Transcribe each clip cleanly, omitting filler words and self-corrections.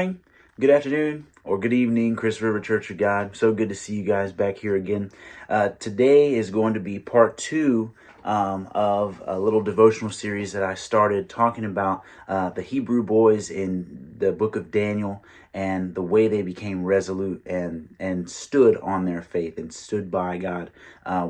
morning, good afternoon, or good evening, Chris River Church of God. So good to see you guys back here again. Today is going to be part two of a little devotional series that I started talking about the Hebrew boys in the book of Daniel and the way they became resolute and stood on their faith and stood by God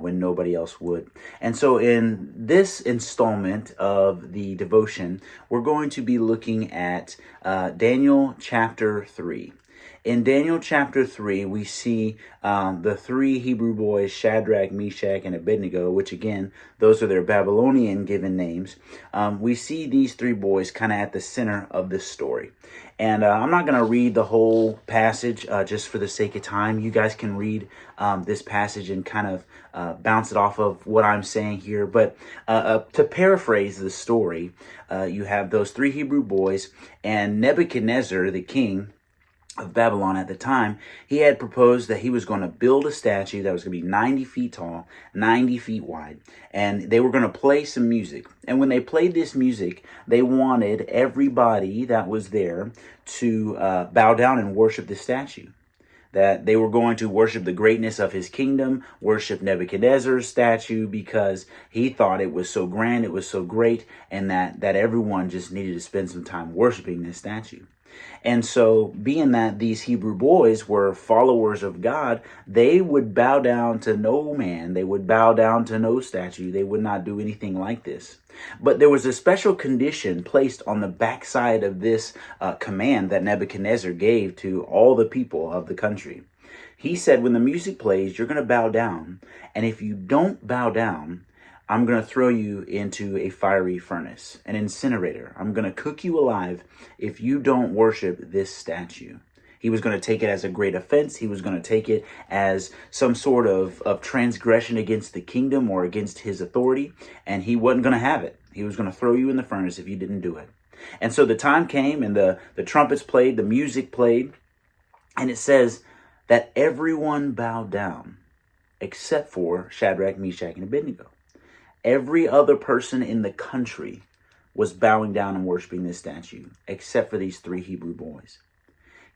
when nobody else would. And so in this installment of the devotion, we're going to be looking at Daniel chapter 3. In Daniel chapter 3, we see the three Hebrew boys, Shadrach, Meshach, and Abednego, which again, those are their Babylonian given names. We see these three boys kind of at the center of this story. And I'm not going to read the whole passage just for the sake of time. You guys can read this passage and kind of bounce it off of what I'm saying here. But to paraphrase the story, you have those three Hebrew boys and Nebuchadnezzar, the king of Babylon at the time. He had proposed that he was going to build a statue that was going to be 90 feet tall, 90 feet wide, and they were going to play some music. And when they played this music, they wanted everybody that was there to bow down and worship the statue. That they were going to worship the greatness of his kingdom, worship Nebuchadnezzar's statue because he thought it was so grand, it was so great, and that everyone just needed to spend some time worshiping this statue. And so, being that these Hebrew boys were followers of God, they would bow down to no man. They would bow down to no statue. They would not do anything like this. But there was a special condition placed on the backside of this command that Nebuchadnezzar gave to all the people of the country. He said, when the music plays, you're going to bow down. And if you don't bow down, I'm going to throw you into a fiery furnace, an incinerator. I'm going to cook you alive if you don't worship this statue. He was going to take it as a great offense. He was going to take it as some sort of transgression against the kingdom or against his authority, and he wasn't going to have it. He was going to throw you in the furnace if you didn't do it. And so the time came and the trumpets played, the music played, and it says that everyone bowed down except for Shadrach, Meshach, and Abednego. Every other person in the country was bowing down and worshiping this statue, except for these three Hebrew boys.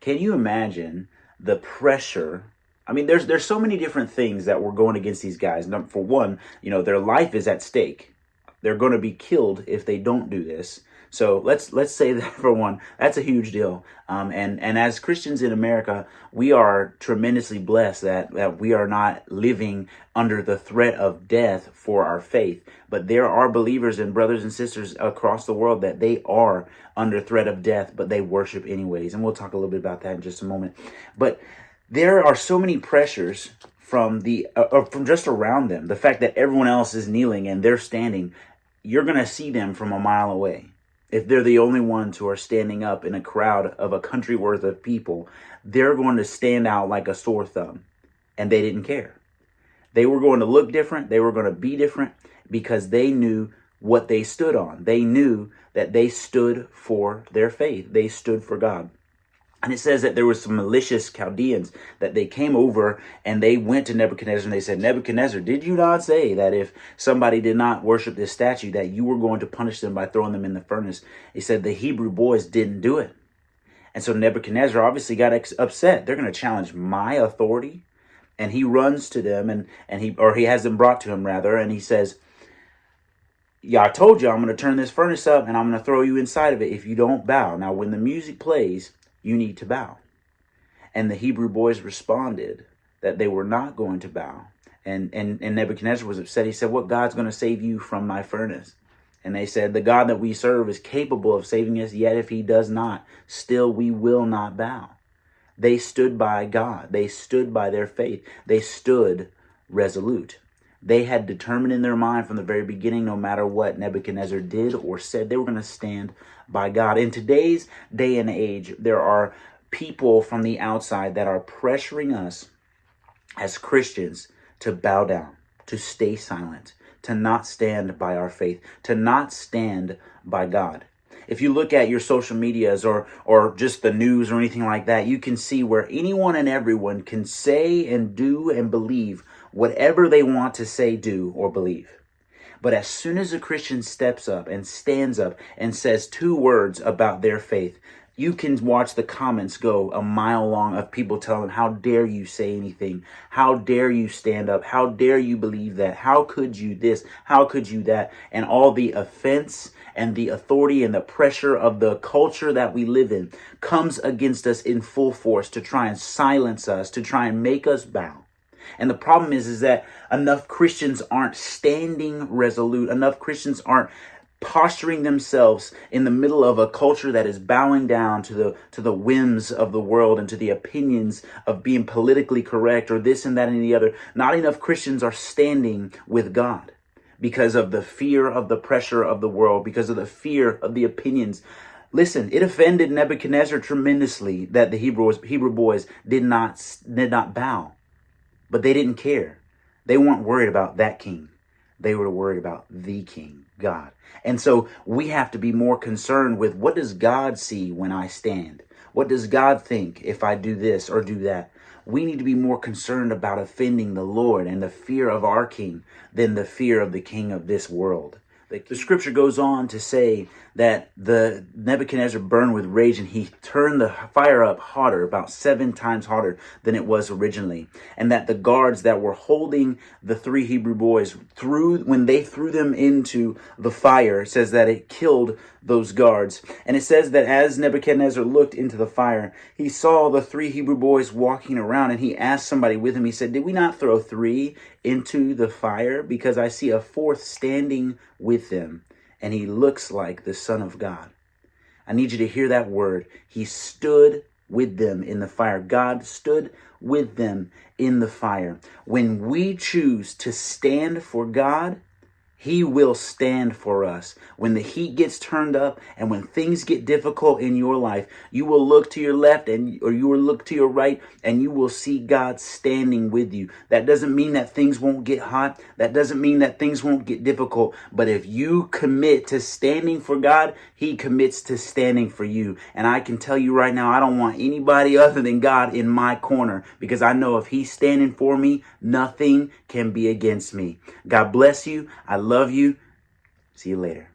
Can you imagine the pressure? I mean, there's so many different things that were going against these guys. For one, their life is at stake. They're going to be killed if they don't do this. So let's say that for one, that's a huge deal. And as Christians in America, we are tremendously blessed that we are not living under the threat of death for our faith. But there are believers and brothers and sisters across the world that they are under threat of death, but they worship anyways. And we'll talk a little bit about that in just a moment. But there are so many pressures from from just around them. The fact that everyone else is kneeling and they're standing, you're going to see them from a mile away. If they're the only ones who are standing up in a crowd of a country worth of people, they're going to stand out like a sore thumb. And they didn't care. They were going to look different. They were going to be different because they knew what they stood on. They knew that they stood for their faith. They stood for God. And it says that there was some malicious Chaldeans that they came over and they went to Nebuchadnezzar and they said, Nebuchadnezzar, did you not say that if somebody did not worship this statue that you were going to punish them by throwing them in the furnace? He said the Hebrew boys didn't do it. And so Nebuchadnezzar obviously got upset. They're going to challenge my authority. And he runs to them and he has them brought to him rather. And he says, yeah, I told you I'm going to turn this furnace up and I'm going to throw you inside of it if you don't bow. Now, when the music plays, you need to bow. And the Hebrew boys responded that they were not going to bow. And Nebuchadnezzar was upset. He said, what God's going to save you from my furnace? And they said, the God that we serve is capable of saving us, yet if he does not, still we will not bow. They stood by God. They stood by their faith. They stood resolute. They had determined in their mind from the very beginning, no matter what Nebuchadnezzar did or said, they were going to stand by God. In today's day and age, there are people from the outside that are pressuring us as Christians to bow down, to stay silent, to not stand by our faith, to not stand by God. If you look at your social medias or just the news or anything like that, you can see where anyone and everyone can say and do and believe whatever they want to say, do, or believe. But as soon as a Christian steps up and stands up and says two words about their faith, You can watch the comments go a mile long of people telling them, how dare you say anything? How dare you stand up? How dare you believe that? How could you this? How could you that? And all the offense and the authority and the pressure of the culture that we live in comes against us in full force to try and silence us, to try and make us bow. And the problem is that enough Christians aren't standing resolute. Enough Christians aren't posturing themselves in the middle of a culture that is bowing down to the whims of the world and to the opinions of being politically correct or this and that and the other. Not enough Christians are standing with God because of the fear of the pressure of the world, because of the fear of the opinions. Listen, it offended Nebuchadnezzar tremendously that the Hebrew boys did not bow, but they didn't care. They weren't worried about that king. They were worried about the king, God. And so we have to be more concerned with, what does God see when I stand? What does God think if I do this or do that? We need to be more concerned about offending the Lord and the fear of our king than the fear of the king of this world. The scripture goes on to say that the Nebuchadnezzar burned with rage, and he turned the fire up hotter, about 7 times hotter than it was originally. And that the guards that were holding the 3 Hebrew boys, when they threw them into the fire, it says that it killed those guards. And it says that as Nebuchadnezzar looked into the fire, he saw the 3 Hebrew boys walking around, and he asked somebody with him, he said, "Did we not throw 3 into the fire? Because I see a 4th standing with them, and he looks like the Son of God." I need you to hear that word. He stood with them in the fire. God stood with them in the fire. When we choose to stand for God, He will stand for us. When the heat gets turned up and when things get difficult in your life, you will look to your left or you will look to your right, and you will see God standing with you. That doesn't mean that things won't get hot. That doesn't mean that things won't get difficult. But if you commit to standing for God, He commits to standing for you. And I can tell you right now, I don't want anybody other than God in my corner, because I know if He's standing for me, nothing can be against me. God bless you. I love you. See you later.